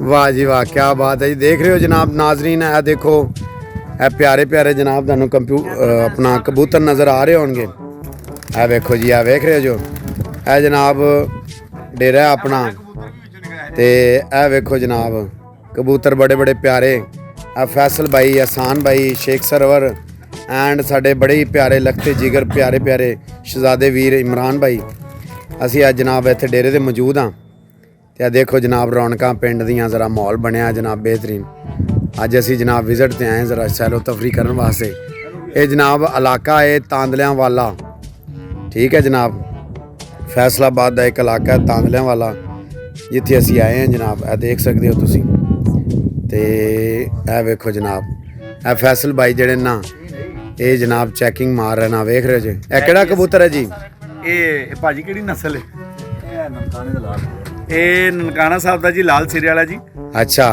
वाह जी वाह, क्या बात है जी। देख रहे हो जनाब नाजरीन, है देखो है प्यारे प्यारे जनाब तुहानू अपना कबूतर नज़र आ रहे होंगे। है देखो जी, है वेख रहे हो जो है जनाब डेरा है अपना। ते है वेखो जनाब कबूतर बड़े बड़े प्यारे। फैसल भाई, एहसान भाई, शेख सरवर एंड साडे बड़े ही प्यारे लगते जिगर प्यारे प्यारे शहजादे वीर इमरान भाई। असी अज जनाब इत्थे डेरे ते मौजूद हाँ। ते देखो जनाब रौनकां पिंड दियां, ज़रा माहौल बनया जनाब बेहतरीन। अज असी जनाब विजिट ते आए ज़रा सैलो तफरी करने वास्ते। ये जनाब इलाका है तांदलियां वाला, ठीक है जनाब, फैसलाबाद का एक इलाका है तांदलियां वाला, जिथे असी आए हैं जनाब। ए देख सकते हो तुसी। ते ए वेखो जनाब ए फैसल भाई जड़े ना ये जनाब चैकिंग मार रहे ना, वेख रहे जी। ए केड़ा कबूतर है जी? ये भाजी केड़ी नस्ल है? ये ननकाना साहब दा जी, लाल सिरे वाला जी। अच्छा,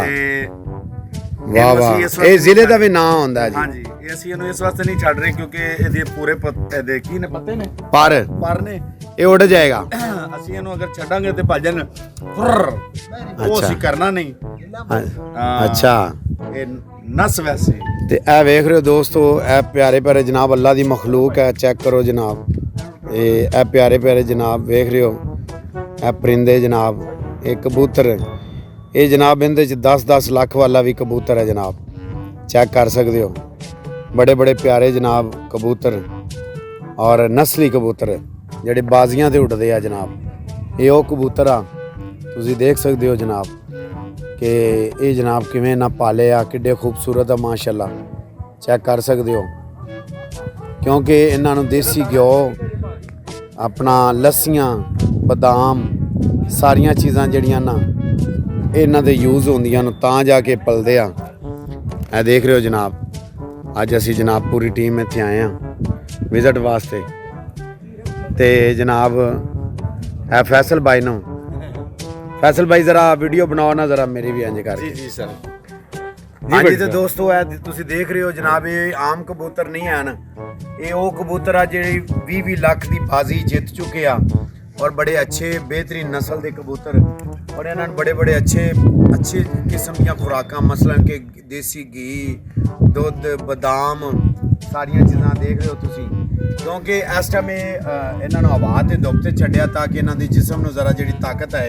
वाह वाह, ये जिले का भी नाम होंदा है जी। हाँ जी, ये ਅਸੀਂ ਇਹਨੂੰ ਇਸ ਵਾਸਤੇ ਨਹੀਂ ਛੱਡ ਰਹੇ ਕਿਉਂਕਿ ਇਹਦੇ ਪੂਰੇ ਪੱਤੇ ਕੀ ਨੇ, ਪੱਤੇ ਨੇ पर ਨੇ। ये उड़ जाएगा। ਅਸੀਂ ਇਹਨੂੰ ਅਗਰ ਛੱਡਾਂਗੇ ਤੇ ਭਜਨ ਉਹ ਅਸੀਂ ਕਰਨਾ ਨਹੀਂ। अच्छा, ਇਹ ਨਸ ਵੈਸੇ ਤੇ ਇਹ ਵੇਖ ਰਹੇ ਹੋ ਦੋਸਤੋ, ਇਹ ਪਿਆਰੇ ਪਿਆਰੇ ਜਨਾਬ ਅੱਲਾ ਦੀ ਮਖਲੂਕ ਹੈ। ਚੈੱਕ ਕਰੋ ਜਨਾਬ, ਇਹ ਪਿਆਰੇ ਪਿਆਰੇ ਜਨਾਬ ਵੇਖ ਰਹੇ ਹੋ। ਇਹ ਪਰਿੰਦੇ ਜਨਾਬ, ਇਹ ਕਬੂਤਰ, ਇਹ ਜਨਾਬ ਇਹਦੇ ਚ 10-10 ਲੱਖ ਵਾਲਾ ਵੀ ਕਬੂਤਰ ਹੈ ਜਨਾਬ। ਚੈੱਕ ਕਰ ਸਕਦੇ ਹੋ, बड़े बड़े प्यारे जनाब कबूतर और नस्ली कबूतर ਜਿਹੜੇ ਬਾਜ਼ੀਆਂ ਤੇ ਉੱਡਦੇ ਆ ਜਨਾਬ। ਇਹ ਉਹ ਕਬੂਤਰ ਆ, ਤੁਸੀਂ ਦੇਖ ਸਕਦੇ ਹੋ ਜਨਾਬ ਕਿ ਇਹ ਜਨਾਬ ਕਿਵੇਂ ਨਾ ਪਾਲੇ ਆ, ਕਿੱਡੇ ਖੂਬਸੂਰਤ ਆ ਮਾਸ਼ਾਅੱਲਾ। ਚੈੱਕ ਕਰ ਸਕਦੇ ਹੋ ਕਿਉਂਕਿ ਇਹਨਾਂ ਨੂੰ ਦੇਸੀ ਘਿਓ, ਆਪਣਾ ਲੱਸੀਆਂ, ਬਦਾਮ, ਸਾਰੀਆਂ ਚੀਜ਼ਾਂ ਜਿਹੜੀਆਂ ਨਾ ਇਹਨਾਂ ਦੇ ਯੂਜ਼ ਹੁੰਦੀਆਂ ਨੂੰ ਤਾਂ ਜਾ ਕੇ ਪਲਦੇ ਆ। ਇਹ ਦੇਖ ਰਹੇ ਹੋ ਜਨਾਬ, ਅੱਜ ਅਸੀਂ ਜਨਾਬ ਪੂਰੀ ਟੀਮ ਇੱਥੇ ਆਏ ਹਾਂ ਵਿਜ਼ਿਟ ਵਾਸਤੇ। ਤੇ ਜਨਾਬ ਇਹ ਫੈਸਲ ਭਾਈ ਨੂੰ, ਫੈਸਲ ਭਾਈ ਜ਼ਰਾ ਵੀਡੀਓ ਬਣਾਓ ਨਾ ਜ਼ਰਾ ਮੇਰੀ ਵੀ ਇੰਜ ਕਰਕੇ। ਜੀ ਸਰ। ਹਾਂਜੀ ਤੇ ਦੋਸਤੋ ਇਹ ਤੁਸੀਂ ਦੇਖ ਰਹੇ ਹੋ ਜਨਾਬ, ਇਹ ਆਮ ਕਬੂਤਰ ਨਹੀਂ ਹਨ। ਇਹ ਉਹ ਕਬੂਤਰ ਆ ਜਿਹੜੇ 20-20 ਲੱਖ ਦੀ ਬਾਜ਼ੀ ਜਿੱਤ ਚੁੱਕੇ ਆ और बड़े अच्छे बेहतरीन नस्ल के कबूतर। और इन्होंने बड़े बड़े अच्छे किस्म दी खुराक, मसलन के देसी घी, दुध, बदाम, सारिया चीज़ां देख रहे हो तुसी। क्योंकि इस टाइम इन्होंने हवा ते धुप ते छड्डिया ताकि इन्हों दी जिसम नूं ज़रा जिहड़ी ताकत है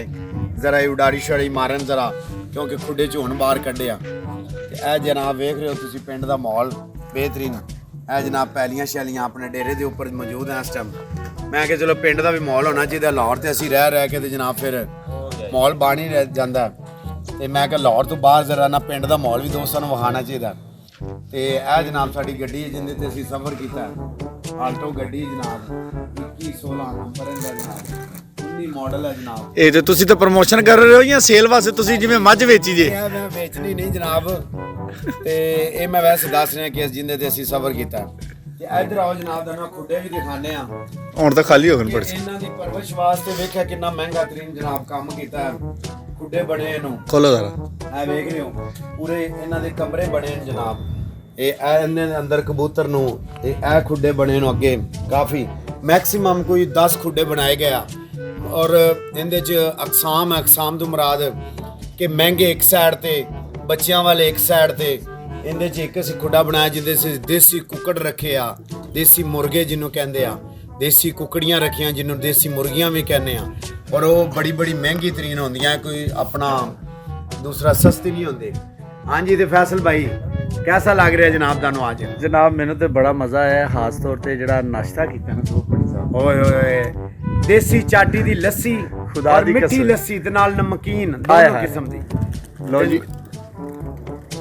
ज़रा उडारी छड़ी मारन ज़रा, क्योंकि खुडे चों हुण बाहर कड्ढिया। ते ए जनाब वेख रहे हो तुसी पिंड दा माहौल बेहतरीन। ए जनाब पैलियां शैलियां अपने डेरे दे उपर मौजूद हैं इस टाइम। मैं कि चलो पिंड का भी माहौल होना चाहिए। लाहौर तो असी रह के तो जनाब फिर माहौल बन ही जाता। तो मैं कि लाहौर तो बाहर जरा ना पिंड का माहौल भी दोस्तों को विखाना चाहिए। तो यह जनाब साड़ी गड्डी है जिंदे ते असी सफ़र किया, आल्टो गड्डी जनाब 2116 नंबर है जनाब, 19 मॉडल है जनाब। ये तो तुसी तो प्रमोशन कर रहे हो या सेल वास्ते तुसी जिवें मੱਝ ਵੇਚੀ जे? मैं बेचनी नहीं जनाब, तो ये मैं वैसे दस रहा कि जिंदे ते असी सफ़र किया। इधर आओ जनाब, तुहानूं खुडे भी दिखाने आ। ਹੁਣ ਤਾਂ ਖਾਲੀ ਹੋ ਗਏ ਪਰਸ। ਇਹਨਾਂ ਦੀ ਪਰਵਰਿਸ਼ ਵਾਸਤੇ ਵੇਖਿਆ ਕਿੰਨਾ ਮਹਿੰਗਾ ਤਰੀਨ ਜਨਾਬ ਕੰਮ ਕੀਤਾ ਹੈ। ਖੁੱਡੇ ਬਣੇ ਇਹਨੂੰ, ਖੋਲੋ ਜ਼ਰਾ। ਇਹ ਵੇਖ ਰਹੇ ਹੋ ਪੂਰੇ ਇਹਨਾਂ ਦੇ ਕਮਰੇ ਬਣੇ ਨੇ ਜਨਾਬ। ਇਹ ਇਹਨੇ ਦੇ ਅੰਦਰ ਕਬੂਤਰ ਨੂੰ ਇਹ ਖੁੱਡੇ ਬਣੇ ਨੂੰ ਅੱਗੇ ਕਾਫੀ ਮੈਕਸਿਮਮ ਕੋਈ 10 ਖੁੱਡੇ ਬਣਾਏ ਗਿਆ। ਔਰ ਇਹਦੇ ਚ ਅਕਸਾਮ ਹੈ, ਅਕਸਾਮ ਤੋਂ ਮੁਰਾਦ ਕਿ ਮਹਿੰਗੇ ਇੱਕ ਸਾਈਡ ਤੇ, ਬੱਚਿਆਂ ਵਾਲੇ ਇੱਕ ਸਾਈਡ ਤੇ। ਇਹਦੇ ਚ ਇੱਕ ਅਸੀਂ ਖੁੱਡਾ ਬਣਾਇਆ ਜਿਹਦੇ ਚ ਦੇਸੀ ਕੁੱਕੜ ਰੱਖੇ ਆ, ਦੇਸੀ ਮੁਰਗੇ ਜਿਹਨੂੰ ਕਹਿੰਦੇ ਆ, देसी कुकड़ियाँ रखियाँ जिन्होंने देसी मुर्गियाँ भी कहने हैं। और वो बड़ी बड़ी महंगी तरीन होंदियां, कोई अपना दूसरा सस्ती नहीं होंगे। हाँ जी, तो फैसल भाई कैसा लग रहा है जनाब तुहानूं आज? जनाब मैंने तो बड़ा मज़ा आया, खास तौर पर जो नाश्ता किया ना भट्टी साहब। ओए होए देसी चाटी दी लस्सी, खुदा दी मिट्टी कसम। लस्सी ते नाल नमकीन दोनों किस्म दी। लो जी,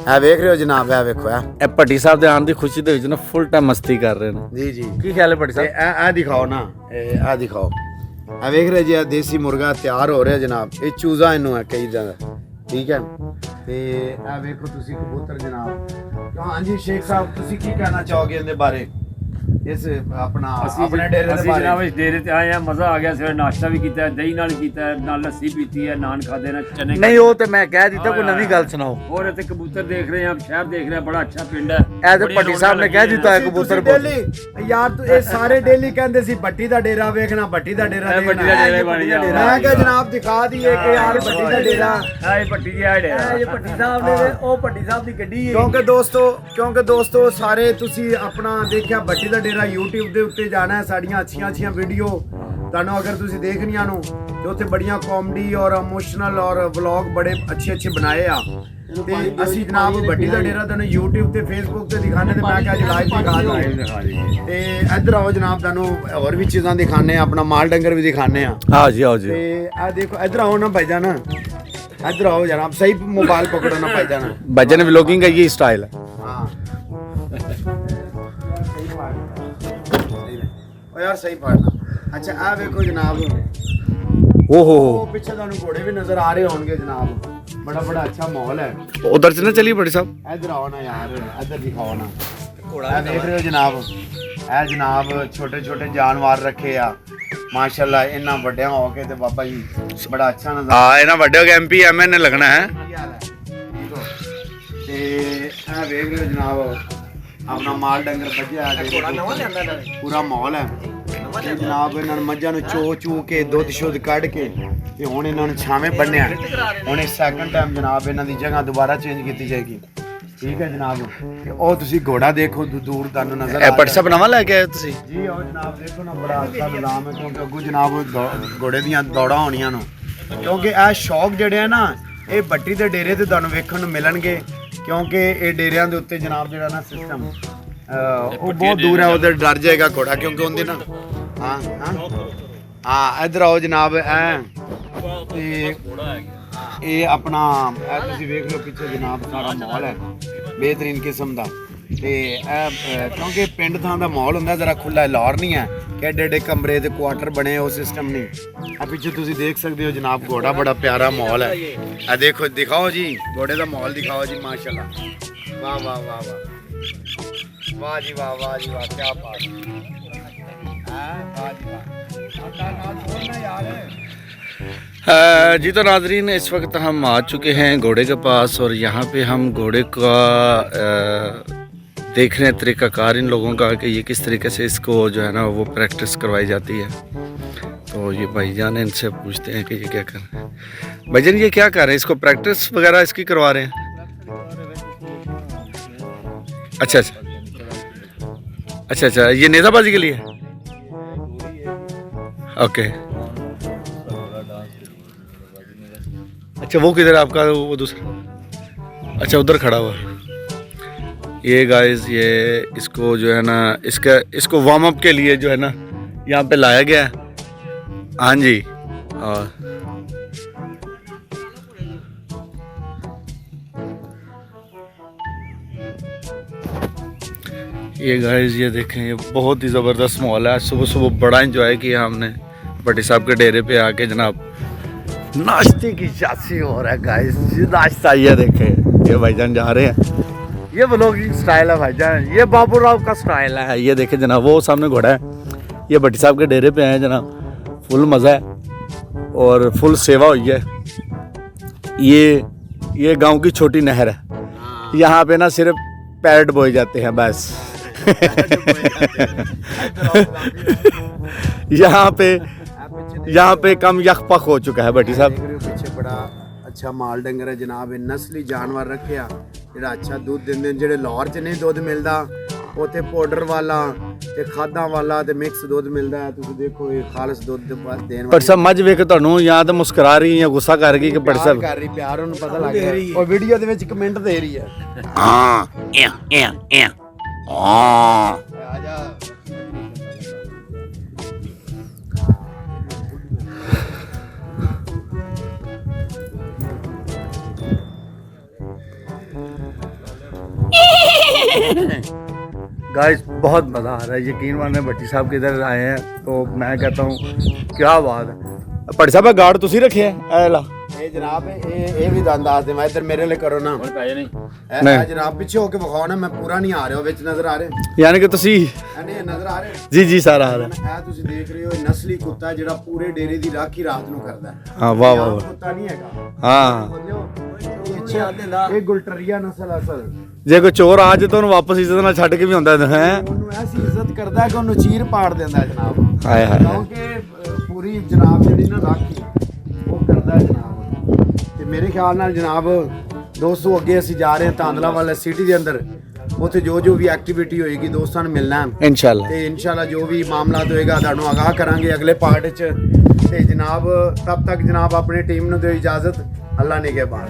है वेख रहे हो जनाब, है वेखो है भट्टी साहब के आने की खुशी दे विच ना फुल टाइम मस्ती कर रहे हैं। जी जी, की ख्याल है भट्टी साहब? ए दिखाओ ना, ए दिखाओ। ए वेख रहे जी देसी मुर्गा तैयार हो रहा जनाब। ये चूजा इनू है कई जगह, ठीक है। ते ए वेखो तुसी कबूतर जनाब। हाँ जी शेख साहब, तुसी की कहना चाहोगे इनके बारे? इस अपना अपने डेरे दे बारे? जनाब इस डेरे ते आए हैं, मज़ा आ गया। सवेरे नाश्ता भी किया, दही नाल किया, नाल लस्सी पीती है, नान खाते ना, चने। नहीं वो तो मैं कह दिता, कोई नवी गल सुनाओ। और इतने कबूतर देख रहे हैं आप, शहर देख रहे हैं, बड़ा अच्छा पिंड है। ਇਹ ਤੇ ਭੱਟੀ ਸਾਹਿਬ ਨੇ ਕਹਿ ਦਿੱਤਾ ਹੈ ਕਬੂਤਰ ਡੇਲੀ ਯਾਰ ਤੂੰ ਇਹ ਸਾਰੇ ਡੇਲੀ ਕਹਿੰਦੇ ਸੀ ਭੱਟੀ ਦਾ ਡੇਰਾ ਵੇਖਣਾ, ਭੱਟੀ ਦਾ ਡੇਰਾ ਇਹ ਭੱਟੀ ਦਾ ਡੇਰਾ ਹੀ ਬਣ ਗਿਆ। ਮੈਂ ਕਿਹਾ ਜਨਾਬ ਦਿਖਾ ਦਈਏ ਕਿ ਯਾਰ ਭੱਟੀ ਦਾ ਡੇਰਾ ਇਹ ਭੱਟੀ ਦੀ ਆ ਡੇਰਾ ਇਹ ਭੱਟੀ ਸਾਹਿਬ ਨੇ ਉਹ ਭੱਟੀ ਸਾਹਿਬ ਦੀ ਗੱਡੀ ਹੈ। ਕਿਉਂਕਿ ਦੋਸਤੋ ਸਾਰੇ ਤੁਸੀਂ ਆਪਣਾ ਦੇਖਿਆ ਭੱਟੀ ਦਾ ਡੇਰਾ YouTube ਦੇ ਉੱਤੇ ਜਾਣਾ ਹੈ, ਸਾਡੀਆਂ ਅੱਛੀਆਂ ਵੀਡੀਓ ਤੁਹਾਨੂੰ ਅਗਰ ਤੁਸੀਂ ਦੇਖਣੀਆਂ ਨੂੰ ਤੇ ਉੱਥੇ ਬੜੀਆਂ ਕਾਮੇਡੀ ਔਰ ਇਮੋਸ਼ਨਲ ਔਰ ਵਲੌਗ ਬੜੇ ਅੱਛੇ ਬਣਾਏ ਆ। ਤੇ ਅਸੀਂ ਜਨਾਬ ਭੱਟੀ ਦਾ ਡੇਰਾ ਤੁਹਾਨੂੰ YouTube ਤੇ Facebook ਤੇ ਦਿਖਾਣੇ ਤੇ ਮੈਂ ਕਿਹਾ ਅੱਜ ਲਾਈਵ ਦਿਖਾ ਦਈਏ। ਤੇ ਇੱਧਰ ਆਓ ਜਨਾਬ, ਤੁਹਾਨੂੰ ਹੋਰ ਵੀ ਚੀਜ਼ਾਂ ਦਿਖਾਣੇ ਆ, ਆਪਣਾ ਮਾਲ ਡੰਗਰ ਵੀ ਦਿਖਾਣੇ ਆ। हाँ जी हाँ जी। ਤੇ ਆ ਦੇਖੋ ਇੱਧਰ ਆਓ ਨਾ ਭਾਈਜਾਨ, ਇੱਧਰ ਆਓ ਜਨਾਬ, ਸਹੀ मोबाइल पकड़ो ना भाईजान। भजन व्लॉगिंग का ये स्टाइल है। हाँ ओ यार सही पढ़ना। अच्छा आ देखो जनाब, ओहो ਉਹ ਪਿੱਛੇ ਤੁਹਾਨੂੰ ਘੋੜੇ ਵੀ ਨਜ਼ਰ ਆ ਰਹੇ ਹੋਣਗੇ ਜਨਾਬ, ਬੜਾ ਅੱਛਾ ਮਾਹੌਲ ਹੈ। उधर से ना चलिए बड़े साहब। ਇੱਧਰ ਆਓ ਨਾ ਯਾਰ, ਇੱਧਰ ਦਿਖਾਓ ਨਾ ਘੋੜਾ ਦੇਖ ਰਹੇ ਹੋ ਜਨਾਬ, ਇਹ ਜਨਾਬ ਛੋਟੇ ਜਾਨਵਰ ਰੱਖੇ ਆ ਮਾਸ਼ਾਅੱਲਾ, ਇਹਨਾਂ ਵੱਡਿਆਂ ਹੋ ਕੇ ਤੇ ਬਾਬਾ ਜੀ ਬੜਾ ਅੱਛਾ ਨਜ਼ਰ हाँ इन्हें बड़े हो गए MP MN लगना है। ਤੇ ਇਹ ਵੇਖ ਰਹੇ ਹੋ ਜਨਾਬ ਆਪਣਾ ਮਾਲ ਡੰਗਰ ਵੱਜਿਆ ਪੂਰਾ ਮਾਹੌਲ ਹੈ। ਤੇ ਜਨਾਬ ਇਹਨਾਂ ਨੂੰ ਮੱਝਾਂ ਨੂੰ ਚੋ ਕੇ ਦੁੱਧ ਸ਼ੁੱਧ ਕੱਢ ਕੇ ਤੇ ਹੁਣ ਇਹਨਾਂ ਨੂੰ ਛਾਵੇਂ ਬੰਨਿਆ। ਹੁਣ ਇਹ ਸੈਕੰਡ ਟਾਈਮ ਜਨਾਬ ਇਹਨਾਂ ਦੀ ਜਗ੍ਹਾ ਦੁਬਾਰਾ ਚੇਂਜ ਕੀਤੀ ਜਾਏਗੀ। ਠੀਕ ਹੈ ਜਨਾਬ, ਤੇ ਉਹ ਤੁਸੀਂ ਘੋੜਾ ਦੇਖੋ ਦੂਰ ਤੁਹਾਨੂੰ ਨਜ਼ਰ ਆ पट साहब नवा लैके आए तुसी। ਜੀ ਉਹ ਜਨਾਬ ਦੇਖੋ ਨਾ ਬੜਾ ਅੱਛਾ ਨਿਜ਼ਾਮ ਹੈ, ਕਿਉਂਕਿ ਅੱਗੋਂ ਜਨਾਬ ਘੋੜੇ ਦੀਆਂ ਦੌੜਾਂ ਹੋਣੀਆਂ ਨੂੰ, ਕਿਉਂਕਿ ਇਹ ਸ਼ੌਕ ਜਿਹੜੇ ਆ ਨਾ ਇਹ ਭੱਟੀ ਦੇ ਡੇਰੇ ਤੇ ਤੁਹਾਨੂੰ ਵੇਖਣ ਨੂੰ ਮਿਲਣਗੇ, ਕਿਉਂਕਿ ਇਹ ਡੇਰਿਆਂ ਦੇ ਉੱਤੇ ਜਨਾਬ ਜਿਹੜਾ ਨਾ ਸਿਸਟਮ ਉਹ ਬਹੁਤ ਦੂਰ ਹੈ, ਉਧਰ ਡਰ ਜਾਏਗਾ ਘੋੜਾ, ਕਿਉਂਕਿ ਉਹਦੇ ਨਾ ਹਾਂ ਇੱਧਰ ਆਓ ਜਨਾਬ। ਤੇ ਇਹ ਆਪਣਾ ਇਹ ਤੁਸੀਂ ਵੇਖ ਲਓ ਪਿੱਛੇ ਜਨਾਬ ਸਾਰਾ ਮਾਹੌਲ ਹੈ ਬਿਹਤਰੀਨ ਕਿਸਮ ਦਾ। ਤੇ ਇਹ ਕਿਉਂਕਿ ਪਿੰਡ ਥਾਂ ਦਾ ਮਾਹੌਲ ਹੁੰਦਾ ਜ਼ਰਾ ਖੁੱਲਾ, ਲਾਹੌਰ ਨਹੀਂ ਹੈ ਕਿ ਏਡੇ ਕਮਰੇ ਤੇ ਕੁਆਟਰ ਬਣੇ, ਉਹ ਸਿਸਟਮ ਨਹੀਂ। ਆ ਪਿੱਛੇ ਤੁਸੀਂ ਦੇਖ ਸਕਦੇ ਹੋ ਜਨਾਬ ਘੋੜਾ, ਬੜਾ ਪਿਆਰਾ ਮਾਹੌਲ ਹੈ। ਆ ਦੇਖੋ ਦਿਖਾਓ ਜੀ ਘੋੜੇ ਦਾ ਮਾਹੌਲ ਦਿਖਾਓ ਜੀ, ਮਾਸ਼ਾਅੱਲਾ ਵਾਹ ਵਾਹ ਵਾਹ ਵਾਹ ਵਾਹ ਜੀ ਵਾਹ ਵਾਹ ਜੀ ਵਾਹ, ਕੀ ਬਾਤ ਹੈ ਵਾਹ जी जी तो नाजरीन इस वक्त हम आ चुके हैं घोड़े के पास और यहाँ पे हम घोड़े का देख रहे हैं तरीक़ाकार इन लोगों का कि ये किस तरीके से इसको जो है ना वो प्रैक्टिस करवाई जाती है। तो ये भाईजान इनसे पूछते हैं कि ये क्या कर रहे हैं। भाईजान ये क्या कर रहे हैं, इसको प्रैक्टिस वगैरह इसकी करवा रहे हैं? अच्छा ये नेज़ाबाजी के लिए? ओके अच्छा वो किधर है आपका, वो दूसरा? अच्छा उधर खड़ा हुआ। ये गाइस ये इसको जो है ना इसको वार्म अप के लिए जो है ना यहाँ पे लाया गया है। हाँ जी और ये गाइस ये देखें, ये बहुत ही ज़बरदस्त माहौल है। सुबह बड़ा इंजॉय किया हमने भट्टी साहब के डेरे पे आके। जनाब नाश्ते की जांची हो रहा है गाइस, ये नाश्ता ये देखें, ये भाईजान जा रहे हैं, ये व्लॉगिंग स्टाइल है भाईजान, ये बाबू राव का स्टाइल है। ये देखें जनाब वो सामने घोड़ा है, ये भट्टी साहब के डेरे पे आए जनाब, फुल मज़ा है और फुल सेवा हुई है। ये गांव की छोटी नहर है, यहाँ पे ना सिर्फ पैरट बोए जाते हैं बस। यहाँ पे कम यखपक हो चुका है भट्टी साहब। पीछे बड़ा अच्छा माल डंगर है जनाब, नस्ली जानवर रखे आ ਜਿਹੜਾ अच्छा दूध ਦਿੰਦੇ ਨੇ, ਜਿਹੜੇ ਲਾਹੌਰ 'ਚ ਨਹੀਂ ਦੁੱਧ ਮਿਲਦਾ ਉੱਥੇ ਪਾਊਡਰ ਵਾਲਾ ਤੇ ਖਾਦਾਂ ਵਾਲਾ ਤੇ ਮਿਕਸ ਦੁੱਧ ਮਿਲਦਾ ਹੈ। ਤੁਸੀਂ ਦੇਖੋ ਇਹ ਖਾਲਸ ਦੁੱਧ ਦੇਣ ਵਾਲੀ ਭੱਟੀ ਸਾਹਿਬ ਮੱਝ ਵੇਖ ਕੇ ਤੁਹਾਨੂੰ ਜਾਂ ਤਾਂ ਮੁਸਕਰਾ ਰਹੀ ਜਾਂ ਗੁੱਸਾ ਕਰ ਗਈ ਕਿ ਭੱਟੀ ਸਾਹਿਬ ਕਰ ਰਹੀ, ਪਿਆਰ ਉਹਨੂੰ ਪਤਾ ਲੱਗ ਗਿਆ, ਉਹ ਵੀਡੀਓ ਦੇ ਵਿੱਚ ਕਮੈਂਟ ਦੇ ਰਹੀ ਹੈ। ਆ ਜਾ गाइस बहुत मज़ा आ रहा है, यकीन माने भट्टी साहब के इधर आए हैं तो मैं कहता हूँ क्या बात है। भट्टी साहब गार्ड तुसी रखे है एला ਇਹ ਜਨਾਬ ਇਹ ਵੀ ਦੰਦ ਦੱਸ ਦੇ, ਮੈਂ ਇੱਧਰ ਮੇਰੇ ਲਈ ਕਰੋ ਨਾ ਇਹ ਜਨਾਬ ਪਿੱਛੇ ਹੋ ਕੇ ਵਿਖਾਓ ਨਾ, ਮੈਂ ਪੂਰਾ ਨਹੀਂ ਆ ਰਿਹਾ, ਵਿੱਚ ਨਜ਼ਰ ਆ ਰਿਹਾ यानी कि तुसी ਨਹੀਂ ਨਜ਼ਰ ਆ ਰਿਹਾ जी सर आ रहा है। ਇਹ ਤੁਸੀਂ ਦੇਖ ਰਹੇ ਹੋ ਇਹ ਨਸਲੀ ਕੁੱਤਾ ਜਿਹੜਾ ਪੂਰੇ ਡੇਰੇ ਦੀ ਰਾਖੀ ਰਾਤ ਨੂੰ ਕਰਦਾ ਹੈ। हाँ वाह वाह ਕੁੱਤਾ ਨਹੀਂ ਹੈਗਾ, हाँ ਇਹ ਗੁਲਟਰੀਆ ਨਸਲ ਅਸਲ ਜੇ ਕੋਈ ਚੋਰ ਆ ਜੇ ਤਾਂ ਉਹਨੂੰ ਵਾਪਸ ਇੱਜ਼ਤ ਨਾਲ ਛੱਡ ਕੇ ਵੀ ਆਉਂਦਾ ਹੈ। ਉਹਨੂੰ ਐਸੀ ਇੱਜ਼ਤ ਕਰਦਾ ਕਿ ਉਹਨੂੰ ਚੀਰ ਪਾੜ ਦਿੰਦਾ ਜਨਾਬ। ਹਾਏ ਹਾਏ। ਕਿਉਂਕਿ ਪੂਰੀ ਜਨਾਬ ਜਿਹੜੀ ਨਾ ਰਾਖੀ ਉਹ ਕਰਦਾ ਜਨਾਬ। ਤੇ ਮੇਰੇ ਖਿਆਲ ਨਾਲ ਜਨਾਬ ਦੋਸਤੋ ਅੱਗੇ ਅਸੀਂ ਜਾ ਰਹੇ ਹਾਂ ਤਾਂਦਲਾ ਵਾਲਾ ਸਿਟੀ ਦੇ ਅੰਦਰ। ਉੱਥੇ ਜੋ ਵੀ ਐਕਟੀਵਿਟੀ ਹੋਏਗੀ ਦੋਸਤਾਂ ਨੂੰ ਮਿਲਣਾ ਹੈ ਇਨਸ਼ਾਅੱਲਾ। ਤੇ ਇਨਸ਼ਾਅੱਲਾ ਜੋ ਵੀ ਮਾਮਲਾਤ ਹੋਏਗਾ ਤੁਹਾਨੂੰ ਆਗਾਹ ਕਰਾਂਗੇ ਅਗਲੇ ਪਾਰਟ 'ਚ। ਤੇ ਜਨਾਬ ਤਬ ਤੱਕ ਜਨਾਬ ਆਪਣੀ ਟੀਮ ਨੂੰ ਦਿਓ ਇਜਾਜ਼ਤ। ਅੱਲਾ ਨੇ ਕੇ ਬਾਹਰ